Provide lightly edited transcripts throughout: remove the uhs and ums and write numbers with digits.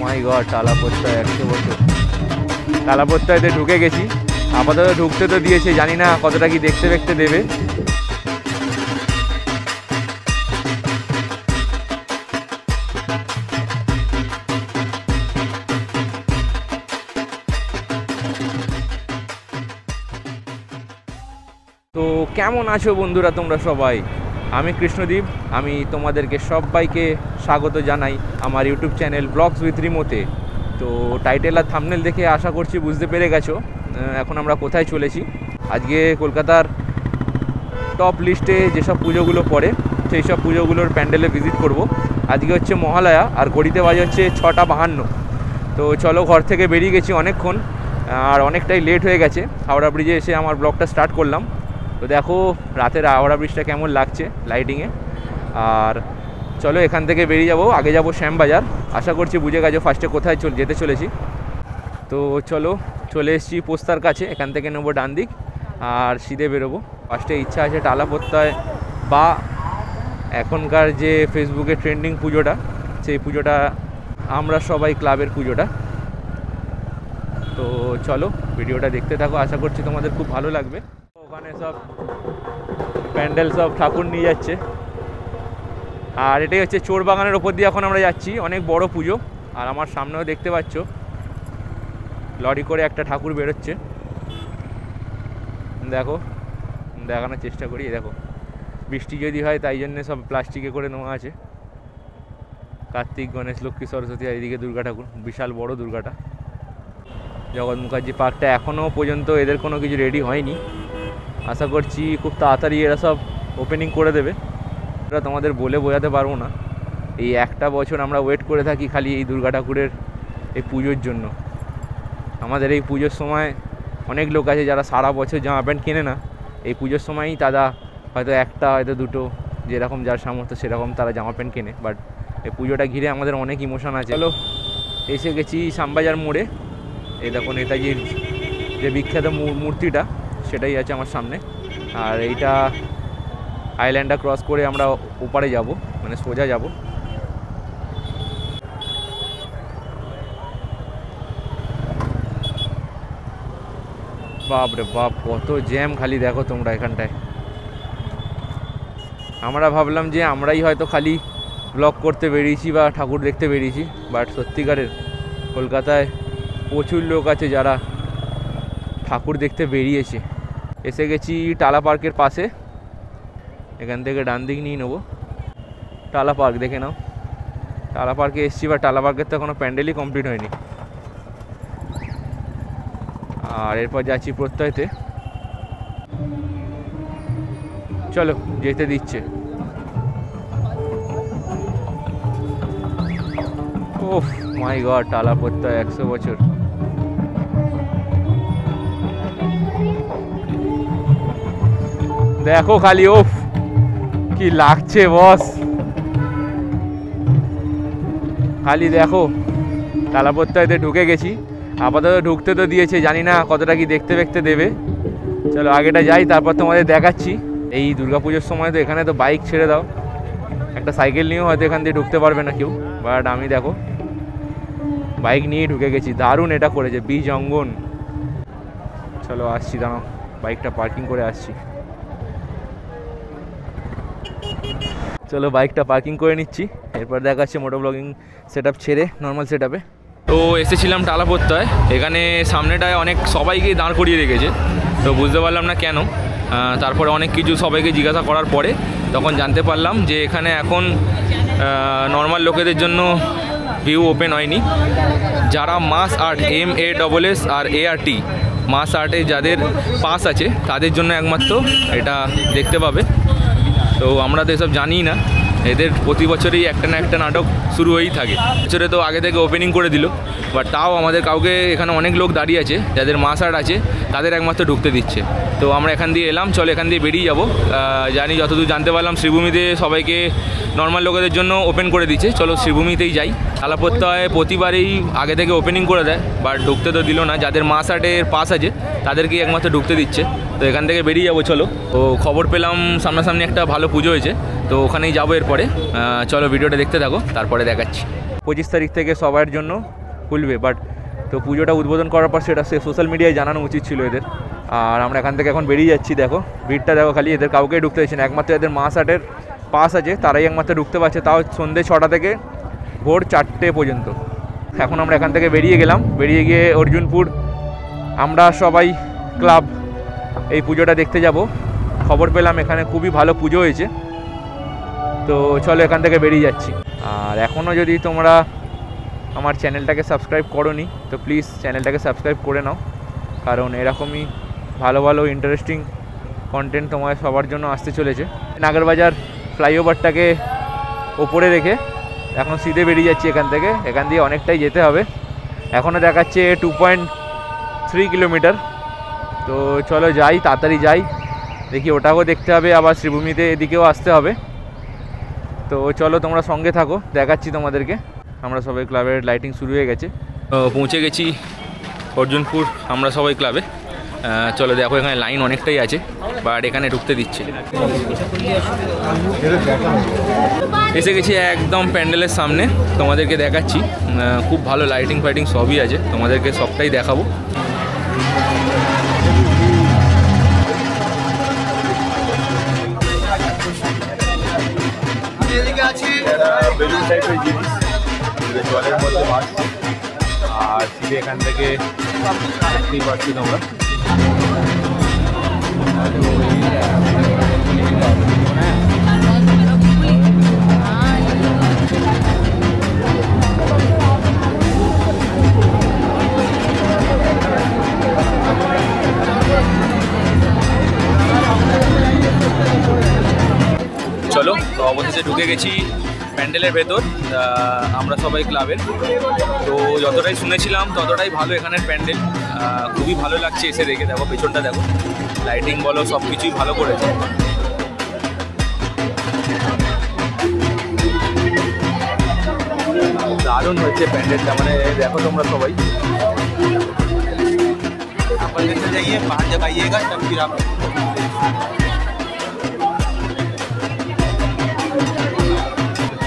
মাই god, টালা প্রত্যয় 100 বছর। টালা প্রত্যয়তে ঢুকে গেছি, আপাতত ঢুকতে তো দিয়েছে, জানি না কতটা কি দেখতে দেখতে দেবে। তো কেমন আছো বন্ধুরা তোমরা সবাই? আমি কৃষ্ণদীপ, আমি তোমাদেরকে সবাইকে স্বাগত জানাই আমার ইউটিউব চ্যানেল ব্লগস উইথ রিমোতে। তো টাইটেল আর থাম্বনেল দেখে আশা করছি বুঝতে পেরে গেছো এখন আমরা কোথায় চলেছি। আজকে কলকাতার টপ লিস্টে যেসব পুজোগুলো পড়ে সেই সব পুজোগুলোর প্যান্ডেলে ভিজিট করব। আজকে হচ্ছে মহালয়া আর ঘড়িতে বাজে হচ্ছে 6:52। তো চলো, ঘর থেকে বেরিয়ে গেছি অনেকক্ষণ আর অনেকটাই লেট হয়ে গেছে। হাওড়া ব্রিজে এসে আমার ব্লগটা স্টার্ট করলাম। তো দেখো রাতের হাওড়া ব্রিজটা কেমন লাগছে লাইটিংয়ে। আর চলো এখান থেকে বেরিয়ে যাব, আগে যাব শ্যামবাজার। আশা করছি বুঝে গেছো ফার্স্টে কোথায় যেতে চলেছি। তো চলো, চলে এসেছি পোস্তার কাছে, এখান থেকে নেবো ডান দিক আর সিধে বেরোবো। ফার্স্টে ইচ্ছা আছে টালা প্রত্যয় বা এখনকার যে ফেসবুকে ট্রেন্ডিং পুজোটা, সেই পুজোটা আমরা সবাই ক্লাবের পুজোটা। তো চলো ভিডিওটা দেখতে থাকো, আশা করছি তোমাদের খুব ভালো লাগবে। ওখানে সব প্যান্ডেল, সব ঠাকুর নিয়ে যাচ্ছে। আর এটাই হচ্ছে চোর বাগানের ওপর দিয়ে এখন আমরা যাচ্ছি, অনেক বড় পুজো। আর আমার সামনেও দেখতে পাচ্ছ লরি করে একটা ঠাকুর বেরোচ্ছে। দেখো, দেখানোর চেষ্টা করি। দেখো বৃষ্টি যদি হয় তাই জন্য সব প্লাস্টিকে করে নেওয়া আছে। কার্তিক, গণেশ, লক্ষ্মী, সরস্বতী, আর এদিকে দুর্গা ঠাকুর, বিশাল বড় দুর্গাটা। জগৎ মুখার্জি পার্কটা এখনও পর্যন্ত এদের কোনো কিছু রেডি হয়নি। আশা করছি খুব তাড়াতাড়ি এরা সব ওপেনিং করে দেবে। এটা তোমাদের বলে বোঝাতে পারবো না। এই একটা বছর আমরা ওয়েট করে থাকি খালি এই দুর্গা ঠাকুরের এই পুজোর জন্য। আমাদের এই পুজোর সময় অনেক লোক আছে যারা সারা বছর জামা প্যান্ট কেনে না, এই পুজোর সময়ই তারা হয়তো একটা, হয়তো দুটো, যেরকম যার সামর্থ্য সেরকম তারা জামা প্যান্ট কেনে। বাট এই পুজোটা ঘিরে আমাদের অনেক ইমোশন আছে। চলো, এসে গেছি শ্যামবাজার মোড়ে। এই দেখো নেতাজির যে বিখ্যাত মূর্তিটা, সেটাই আছে আমার সামনে। আর এইটা আইল্যান্ডটা ক্রস করে আমরা ওপারে যাব, মানে সোজা যাব। বাপরে বাপ, কত জ্যাম খালি দেখো তোমরা এখানটায়। আমরা ভাবলাম যে আমরাই হয়তো খালি ব্লগ করতে বেরিয়েছি বা ঠাকুর দেখতে বেরিয়েছি, বাট সত্যিকারের কলকাতায় প্রচুর লোক আছে যারা ঠাকুর দেখতে বেরিয়েছে। এসে গেছি টালা পার্কের পাশে, এখান থেকে ডান দিক নিয়ে নেবো। টালা পার্ক দেখে নাও, টালা পার্কে এসেছি, বা টালা পার্কের তো কোনো প্যান্ডেলই কমপ্লিট হয়নি। আর এরপর যাচ্ছি প্রত্যয়তে। চলো, যেতে দিচ্ছে। ওফ মাই গড, টালা প্রত্যয় 100 বছর। দেখো খালি, ওফ কি লাগছে বস। খালি দেখো, টালা প্রত্যয়তে ঢুকে গেছি, আপাতত ঢুকতে তো দিয়েছে, জানি না কতটা কি দেখতে দেখতে দেবে। চলো আগেটা যাই, তারপর তোমাদের দেখাচ্ছি। এই দুর্গাপুজোর সময় তো এখানে তো বাইক ছেড়ে দাও, একটা সাইকেল নিয়েও হয়তো এখান দিয়ে ঢুকতে পারবে না কেউ। বাট আমি দেখো বাইক নিয়েই ঢুকে গেছি। দারুণ এটা করেছে বীজ অঙ্গন। চলো আসছি, দাঁড়াও বাইকটা পার্কিং করে আসছি। চলো বাইকটা পার্কিং করে নিচ্ছি, এরপর দেখাচ্ছি মোটো ব্লগিং সেট আপ ছেড়ে নর্মাল সেট আপে। তো এসেছিলাম টালা প্রত্যয়, এখানে সামনেটায় অনেক সবাইকে দাঁড় করিয়ে রেখেছে, তো বুঝতে পারলাম না কেন। তারপরে অনেক কিছু সবাইকে জিজ্ঞাসা করার পরে তখন জানতে পারলাম যে এখানে এখন নর্মাল লোকেদের জন্য ভিউ ওপেন হয়নি। যারা মাস আর্ট, MASS আর ART মাস আর্টে যাদের পাস আছে তাদের জন্য একমাত্র এটা দেখতে পাবে। তো আমরা তো এসব জানি না, এদের প্রতি বছরই একটা না একটা নাটক শুরু হয়েই থাকে। বছরে তো আগে থেকে ওপেনিং করে দিল, বাট তাও আমাদের কাউকে, এখানে অনেক লোক দাঁড়িয়ে আছে যাদের মাস আর্ট আছে, তাদের একমাত্র ঢুকতে দিচ্ছে। তো আমরা এখান দিয়ে এলাম, চলো এখান দিয়ে বেরিয়ে যাব। জানি যতদূর জানতে পারলাম শ্রীভূমিতে সবাইকে নর্মাল লোকেদের জন্য ওপেন করে দিচ্ছে, চলো শ্রীভূমিতেই যাই। টালা প্রত্যয় প্রতিবারেই আগে থেকে ওপেনিং করে দেয়, বাট ঢুকতে তো দিল না। যাদের মাস আর্টের পাস আছে তাদেরকেই একমাত্র ঢুকতে দিচ্ছে। তো এখান থেকে বেরিয়ে যাবো চলো। তো খবর পেলাম সামনাসামনি একটা ভালো পুজো হয়েছে, তো ওখানেই যাবো এরপরে। চলো ভিডিওটা দেখতে থাকো, তারপরে দেখাচ্ছি। 25 তারিখ থেকে সবার জন্য খুলবে। বাট তো পুজোটা উদ্বোধন করার পর সেটা সোশ্যাল মিডিয়ায় জানানো উচিত ছিল এদের। আর আমরা এখান থেকে এখন বেরিয়ে যাচ্ছি। দেখো ভিড়টা দেখো, খালি এদের কাউকেই ঢুকতে দিচ্ছে না, একমাত্র এদের মাস আটের পাস আছে তারাই একমাত্র ঢুকতে পারছে, তাও সন্ধ্যে 6টা থেকে ভোর 4টে পর্যন্ত। এখন আমরা এখান থেকে বেরিয়ে গেলাম, বেরিয়ে গিয়ে অর্জুনপুর আমরা সবাই ক্লাব এই পুজোটা দেখতে যাব। খবর পেলাম এখানে খুবই ভালো পুজো হয়েছে, তো চলো এখান থেকে বেরিয়ে যাচ্ছি। আর এখনও যদি তোমরা আমার চ্যানেলটাকে সাবস্ক্রাইব করোনি তো প্লিজ চ্যানেলটাকে সাবস্ক্রাইব করে নাও, কারণ এরকমই ভালো ভালো ইন্টারেস্টিং কন্টেন্ট তোমার সবার জন্য আসতে চলেছে। নাগেরবাজার ফ্লাইওভারটাকে ওপরে রেখে এখন সিধে বেরিয়ে যাচ্ছি এখান থেকে। এখান দিয়ে অনেকটাই যেতে হবে, এখনও দেখাচ্ছে 2.3 কিলোমিটার। তো চলো যাই, তাড়াতাড়ি যাই, দেখি ওটাকেও দেখতে হবে, আবার শ্রীভূমিতে এদিকেও আসতে হবে। তো চলো তোমরা সঙ্গে থাকো, দেখাচ্ছি তোমাদেরকে। আমরা সবাই ক্লাবের লাইটিং শুরু হয়ে গেছে, পৌঁছে গেছি অর্জুনপুর আমরা সবাই ক্লাবে। চলো দেখো এখানে লাইন অনেকটাই আছে, বাট এখানে ঢুকতে দিচ্ছে। এসে গেছি একদম প্যান্ডেলের সামনে, তোমাদেরকে দেখাচ্ছি। খুব ভালো লাইটিং ফাইটিং সবই আছে, তোমাদেরকে সবটাই দেখাবো। বেলুন টাইপের জিনিস জলের মধ্যে ভাসছে, আর সিধে এখান থেকে দেখতেই পাচ্ছি তোমরা। চলো তো অবশেষে ঢুকে গেছি প্যান্ডেলের ভেতর, আমরা সবাই ক্লাবের। তো যতটাই শুনেছিলাম ততটাই ভালো এখানের প্যান্ডেল, খুবই ভালো লাগছে এসে দেখে। দেখো পেছনটা দেখো, লাইটিং বলো সব কিছুই ভালো করেছে। দারুণ হয়েছে প্যান্ডেলটা, মানে দেখো তোমরা সবাই।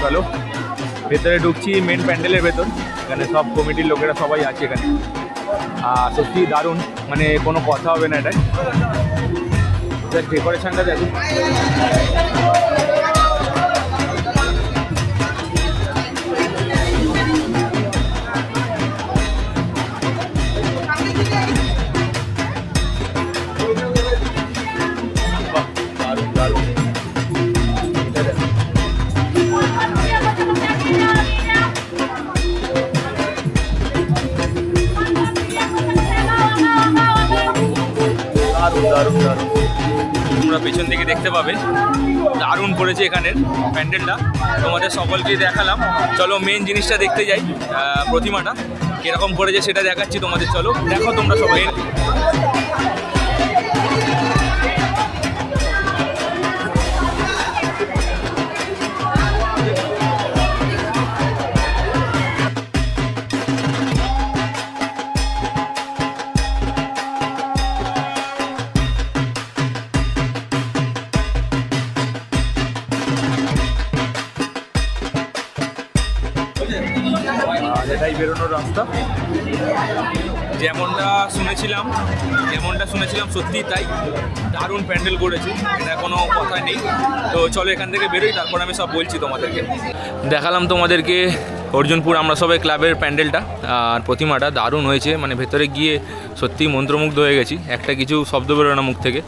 চলো ভেতরে ঢুকছি, মেন প্যান্ডেলের ভেতর। এখানে সব কমিটির লোকেরা সবাই আছে এখানে, আর সত্যি দারুণ, মানে কোনো কথা হবে না এটাই। ডেকোরেশনটা দেখুন, দারুণ দারুণ। দারুণ দারুণ, তোমরা পেছন থেকে দেখতে পাবে দারুণ করেছে এখানের প্যান্ডেলটা, তোমাদের সকলকেই দেখালাম। চলো মেন জিনিসটা দেখতে যাই, প্রতিমাটা কীরকম করেছে সেটা দেখাচ্ছি তোমাদের। চলো দেখো তোমরা সবাই। এটাই বেরোনোর রাস্তা, যেমনটা শুনেছিলাম সত্যি তাই, দারুণ প্যান্ডেল করেছে, এটা কোনো কথা নেই। তো চলো এখান থেকে বেরোই, তারপর আমি সব বলছি তোমাদেরকে। দেখালাম তোমাদেরকে অর্জুনপুর আমরা সবাই ক্লাবের প্যান্ডেলটা, আর প্রতিমাটা দারুণ হয়েছে, মানে ভেতরে গিয়ে সত্যিই মন্ত্রমুগ্ধ হয়ে গেছি। একটা কিছু শব্দ বেরোয় না মুখ থেকে,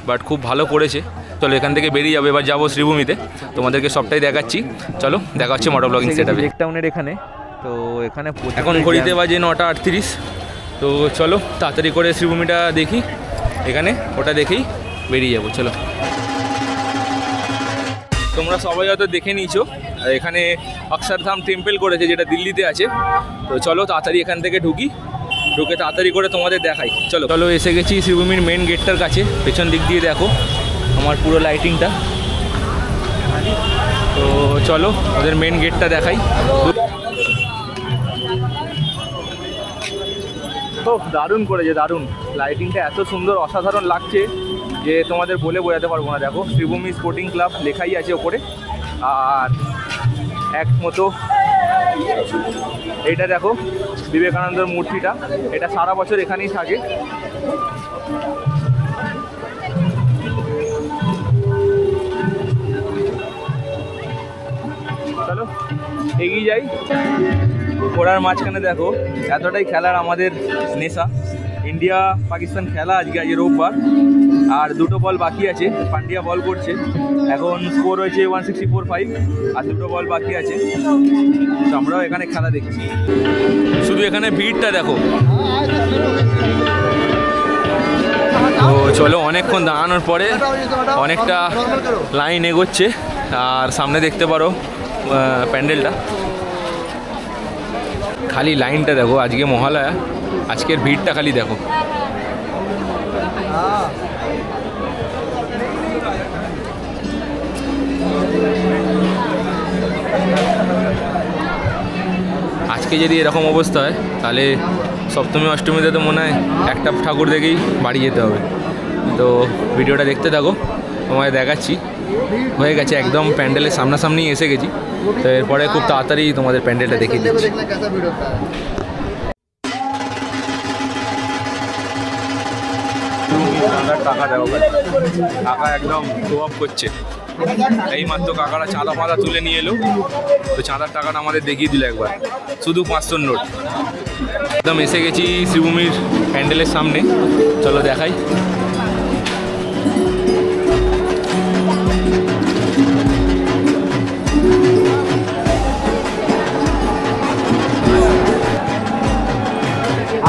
বাট খুব ভালো করেছে। চলো এখান থেকে বেরিয়ে যাবো, এবার যাবো শ্রীভূমিতে, তোমাদেরকে সবটাই দেখাচ্ছি। চলো দেখা হচ্ছে মোটর ব্লগিং সেটআপে টাউনের এখানে। তো এখানে এখন ঘড়িতে বাজে 9:38। তো চলো তাড়াতাড়ি করে শ্রীভূমিটা দেখি, এখানে ওটা দেখেই বেরিয়ে যাবো। চলো তোমরা সবাই হয়তো দেখে নিয়েছো, এখানে অক্ষরধাম টেম্পল করেছে, যেটা দিল্লিতে আছে। তো চলো তাড়াতাড়ি এখান থেকে ঢুকে তাড়াতাড়ি করে তোমাদের দেখাই। চলো চলো এসে গেছি শ্রীভূমির মেন গেটটার কাছে। পেছন দিক দিয়ে দেখো আমার পুরো লাইটিংটা। তো চলো ওদের মেন গেটটা দেখাই। তো দারুণ করেছে, দারুণ লাইটিংটা এত সুন্দর অসাধারণ লাগছে যে তোমাদের বলে বোঝাতে পারবো না। দেখো শ্রীভূমি স্পোর্টিং ক্লাব লেখাই আছে ওপরে, আর এক মতো এইটা দেখো বিবেকানন্দর মূর্তিটা, এটা সারা বছর এখানেই থাকে। চলো এগিয়ে যাই। ঘোড়ার মাঝখানে দেখো এতটাই খেলার আমাদের নেশা। ইন্ডিয়া পাকিস্তান খেলা আজকে রোববার, আর দুটো বল বাকি আছে। পান্ডিয়া বল করছে, এখন স্কোর হয়েছে 164-5, আর দুটো বল বাকি আছে। তো আমরাও এখানে খেলা দেখছি। শুধু এখানে ভিড়টা দেখো। তো চলো অনেকক্ষণ দাঁড়ানোর পরে অনেকটা লাইন এগোচ্ছে, আর সামনে দেখতে পারো প্যান্ডেলটা। খালি লাইনটা দেখো, আজকে মহালয়া, আজকের ভিড়টা খালি দেখো। আজকে যদি এরকম অবস্থা হয় তাহলে সপ্তমী অষ্টমীতে তো মনে হয় একটা ঠাকুর দেখেই বাড়ি যেতে হবে। তো ভিডিওটা দেখতে থাকো, তোমায় দেখাচ্ছি। হয়ে গেছে, একদম প্যান্ডেলের সামনাসামনি এসে গেছি। তো এরপরে খুব তাড়াতাড়ি তোমাদের প্যান্ডেলটা দেখিয়ে দিচ্ছি। টাকা দেওয়া, টাকা একদম শো অফ করছে। এই মাত্র কাকারা চাঁদা ফাঁদা তুলে নিয়ে এলো, তো চাঁদার টাকাটা আমাদের দেখিয়ে দিল একবার, শুধু 500 নোট। একদম এসে গেছি শ্রীভূমির প্যান্ডেলের সামনে, চলো দেখাই।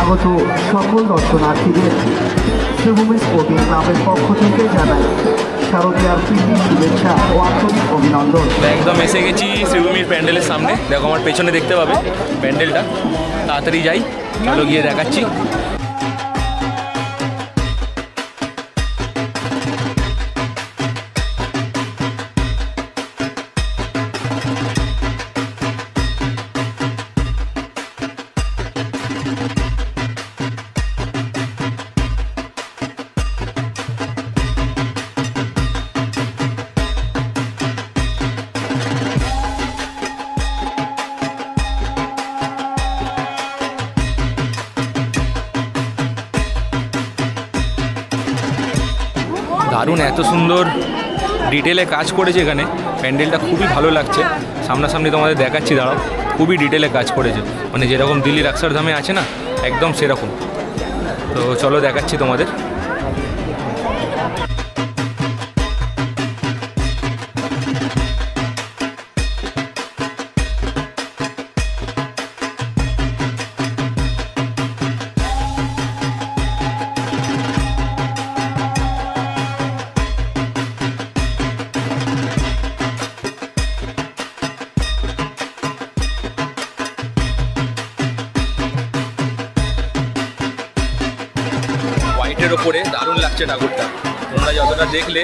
আগত সকল দর্শনার্থীদের শ্রীভূমি স্পোর্টিং ক্লাবের পক্ষ থেকে জানাই শারদীয়ার প্রীতি শুভেচ্ছা ও আন্তরিক অভিনন্দন। একদম এসে গেছি শ্রীভূমির প্যান্ডেলের সামনে, দেখো আমার পেছনে দেখতে পাবে প্যান্ডেলটা। তাড়াতাড়ি যাই, চলো গিয়ে দেখাচ্ছি। দারুণ, এত সুন্দর ডিটেলে কাজ করেছে এখানে। প্যান্ডেলটা খুবই ভালো লাগছে। সামনাসামনি তোমাদের দেখাচ্ছি, দাঁড়াও। খুবই ডিটেলে কাজ করেছে, মানে যেরকম দিল্লির অক্ষরধামে আছে না, একদম সেরকম। তো চলো দেখাচ্ছি তোমাদের। হোয়াইটের ওপরে দারুণ লাগছে ঠাকুরটা, তোমরা যতটা দেখলে।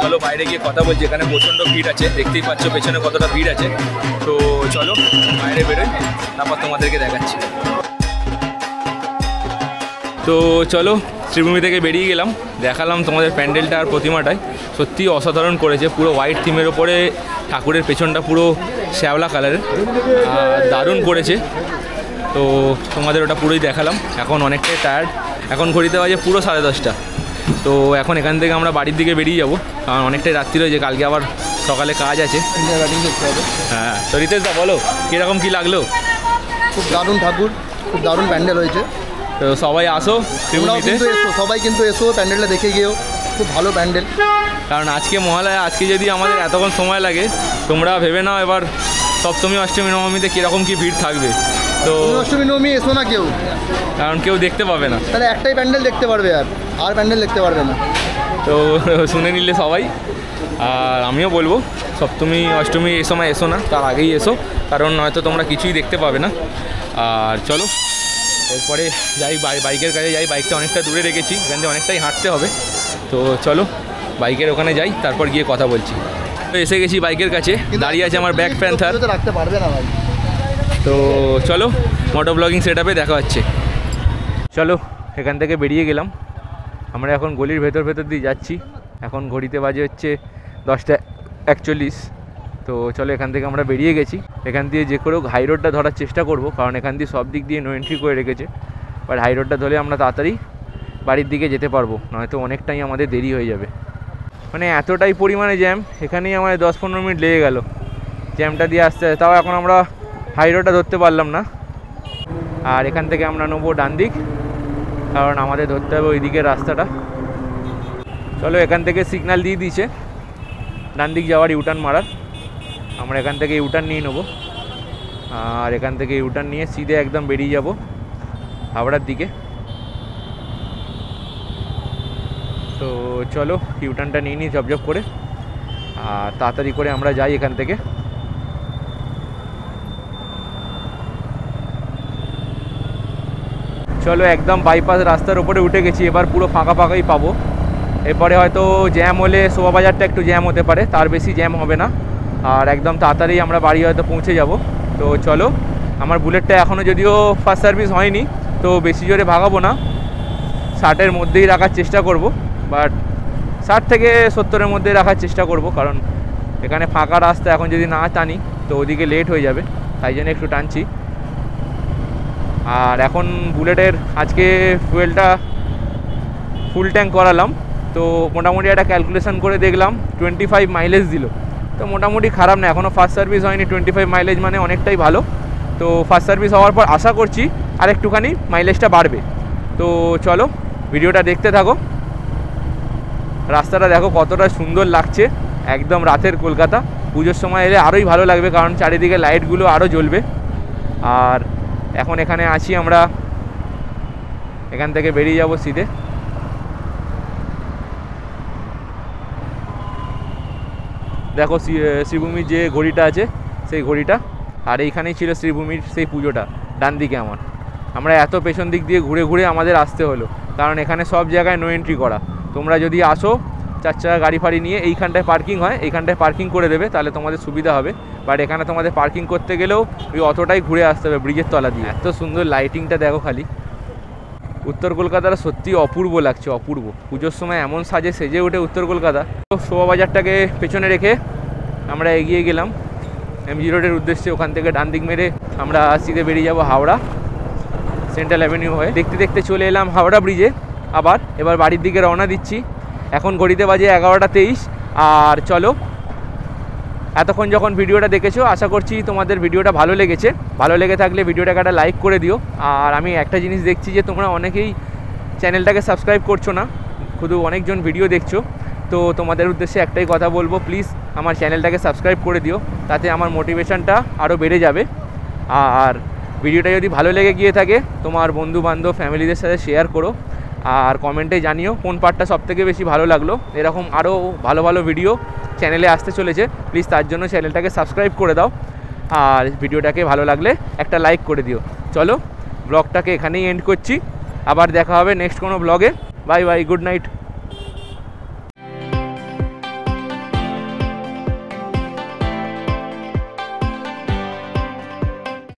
চলো বাইরে গিয়ে কথা বলছি, এখানে প্রচণ্ড ভিড় আছে, দেখতেই পাচ্ছ পেছনে কতটা ভিড় আছে। তো চলো বাইরে বেরোই, তারপর তোমাদেরকে দেখাচ্ছি। তো চলো শ্রীভূমি থেকে বেরিয়ে গেলাম, দেখালাম তোমাদের প্যান্ডেলটা আর প্রতিমাটাই। সত্যি অসাধারণ করেছে, পুরো হোয়াইট থিমের ওপরে ঠাকুরের পেছনটা পুরো শ্যাওলা কালারের, দারুণ করেছে। তো তোমাদের ওটা পুরোই দেখালাম। এখন অনেকটাই টায়ার্ড, এখন ঘড়িতে বাজে পুরো 10:30। তো এখন এখান থেকে আমরা বাড়ির দিকে বেরিয়ে যাবো, কারণ অনেকটাই রাত্রি রয়েছে, কালকে আবার সকালে কাজ আছে। হ্যাঁ, তো রিতেশ দা বলো কীরকম কী লাগলো? খুব দারুণ ঠাকুর, খুব দারুণ প্যান্ডেল হয়েছে। তো সবাই আসো, সবাই কিন্তু এসো প্যান্ডেলটা দেখে গিয়েও, খুব ভালো প্যান্ডেল। কারণ আজকে মহালয়া, আজকে যদি আমাদের এতক্ষণ সময় লাগে, তোমরা ভেবে নাও এবার সপ্তমী অষ্টমী নবমীতে কীরকম কী ভিড় থাকবে। তো অষ্টমী নবমী এসো না কেউ, কারণ কেউ দেখতে পাবে না, তাহলে একটাই প্যান্ডেল দেখতে পারবে, আর প্যান্ডেল দেখতে পারবে না। তো শুনে নিলে সবাই। আর আমিও বলবো সপ্তমী অষ্টমী এই সময় এসো না, তার আগেই এসো, কারণ নয়তো তোমরা কিছুই দেখতে পাবে না। আর চলো এরপরে যাই, বাইকের কাছে যাই। বাইকটা অনেকটা দূরে রেখেছি, এখান থেকে অনেকটাই হাঁটতে হবে। তো চলো বাইকের ওখানে যাই, তারপর গিয়ে কথা বলছি। তো এসে গেছি বাইকের কাছে, দাঁড়িয়ে আছে আমার ব্যাক প্যান্থার। রাখতে পারবে না ভাই। তো চলো মোটো ব্লগিং সেটআপে দেখা হচ্ছে। চলো এখান থেকে বেরিয়ে গেলাম, আমরা এখন গলির ভেতর দিয়ে যাচ্ছি। এখন ঘড়িতে বাজে হচ্ছে 10:41। তো চলো এখান থেকে আমরা বেরিয়ে গেছি। এখান দিয়ে যে করেও হাই রোডটা ধরার চেষ্টা করব, কারণ এখান দিয়ে সব দিক দিয়ে নো এন্ট্রি করে রেখেছে। বাট হাই রোডটা ধরে আমরা তাড়াতাড়ি বাড়ির দিকে যেতে পারবো, নয়তো অনেকটাই আমাদের দেরি হয়ে যাবে। মানে এতটাই পরিমাণে জ্যাম, এখানেই আমাদের 10-15 মিনিট লেগে গেল জ্যামটা দিয়ে আসতে। তাও এখন আমরা হাই রোডটা ধরতে পারলাম না। আর এখান থেকে আমরা নেবো ডান দিক, কারণ আমাদের ধরতে হবে ওই দিকের রাস্তাটা। চলো এখান থেকে সিগন্যাল দিয়ে দিয়েছে ডান দিক যাওয়ার, ইউটার্ন মারার। আমরা এখান থেকে ইউটার্ন নিয়ে নেবো, আর এখান থেকে ইউটার্ন নিয়ে সিধে একদম বেরিয়ে যাব হাওড়ার দিকে। তো চলো ইউটার্নটা নিয়ে নিই ঝপঝপ করে, আর তাড়াতাড়ি করে আমরা যাই এখান থেকে। চলো একদম বাইপাস রাস্তার উপরে উঠে গেছি, এবার পুরো ফাঁকা ফাঁকাই পাবো। এরপরে হয়তো জ্যাম হলে শোভাবাজারটা একটু জ্যাম হতে পারে, তার বেশি জ্যাম হবে না। আর একদম তাড়াতাড়ি আমরা বাড়ি হয়তো পৌঁছে যাব। তো চলো, আমার বুলেটটা এখনও যদিও ফার্স্ট সার্ভিস হয়নি, তো বেশি জোরে ভাগাবো না, 60-এর মধ্যেই রাখার চেষ্টা করব। বাট 60 থেকে 70-এর মধ্যে রাখার চেষ্টা করব, কারণ এখানে ফাঁকা রাস্তা, এখন যদি না টানি তো ওদিকে লেট হয়ে যাবে, তাই জন্য একটু টানছি। আর এখন বুলেটের আজকে ফুয়েলটা ফুল ট্যাঙ্ক করালাম, তো মোটামুটি একটা ক্যালকুলেশন করে দেখলাম 25 মাইলেজ দিল। তো মোটামুটি খারাপ না, এখনও ফার্স্ট সার্ভিস হয়নি, 25 মাইলেজ মানে অনেকটাই ভালো। তো ফার্স্ট সার্ভিস হওয়ার পর আশা করছি আর একটুখানি মাইলেজটা বাড়বে। তো চলো ভিডিওটা দেখতে থাকো। রাস্তাটা দেখো কতটা সুন্দর লাগছে, একদম রাতের কলকাতা। পুজোর সময় এলে আরোই ভালো লাগবে, কারণ চারিদিকে লাইটগুলো আরও জ্বলবে। আর এখন এখানে আছি আমরা, এখান থেকে বেরিয়ে যাব সিধে। দেখো শ্রীভূমির যে ঘড়িটা আছে সেই ঘড়িটা, আর এইখানেই ছিল শ্রীভূমির সেই পুজোটা ডান দিকে আমার। আমরা এত পেছন দিক দিয়ে ঘুরে ঘুরে আমাদের আসতে হলো, কারণ এখানে সব জায়গায় নো এন্ট্রি করা। তোমরা যদি আসো 4 চাকা গাড়ি ফাড়ি নিয়ে, এইখানটায় পার্কিং হয়, এইখানটায় পার্কিং করে দেবে, তাহলে তোমাদের সুবিধা হবে। বাট এখানে তোমাদের পার্কিং করতে গেলেও ওই অতটাই ঘুরে আসতে হবে ব্রিজের তলা দিয়ে। এত সুন্দর লাইটিংটা দেখো খালি। উত্তর কলকাতাটা সত্যি অপূর্ব লাগছে, অপূর্ব। পুজোর সময় এমন সেজে ওঠে উত্তর কলকাতা। তো শোভাবাজারটাকে পেছনে রেখে আমরা এগিয়ে গেলাম এমজি রোডের উদ্দেশ্যে। ওখান থেকে ডান দিক মেরে আমরা সিধে বেরিয়ে যাব হাওড়া সেন্ট্রাল অ্যাভিনিউ হয়ে। দেখতে দেখতে চলে এলাম হাওড়া ব্রিজে আবার। এবার বাড়ির দিকে রওনা দিচ্ছি। এখন ঘড়িতে বাজে 11টা 23। আর চলো, এতক্ষণ যখন ভিডিওটা দেখেছো আশা করছি তোমাদের ভিডিওটা ভালো লেগেছে। ভালো লেগে থাকলে ভিডিওটাকে একটা লাইক করে দিও। আর আমি একটা জিনিস দেখছি যে তোমরা অনেকেই চ্যানেলটাকে সাবস্ক্রাইব করছো না, শুধু অনেকজন ভিডিও দেখছো। তো তোমাদের উদ্দেশ্যে একটাই কথা বলবো, প্লিজ আমার চ্যানেলটাকে সাবস্ক্রাইব করে দিও, তাতে আমার মোটিভেশনটা আরও বেড়ে যাবে। আর ভিডিওটা যদি ভালো লেগে গিয়ে থাকে তোমার বন্ধু বান্ধব ফ্যামিলিদের সাথে শেয়ার করো, আর কমেন্টে জানিও কোন পার্টটা সবথেকে বেশি ভালো লাগলো। এরকম আরও ভালো ভালো ভিডিও চ্যানেলে আসতে চলেছে, প্লিজ তার জন্য চ্যানেলটাকে সাবস্ক্রাইব করে দাও। আর ভিডিওটাকে ভালো লাগলে একটা লাইক করে দিও। চলো ব্লগটাকে এখানেই এন্ড করছি, আবার দেখা হবে নেক্সট কোনো ব্লগে। Bye bye, good night.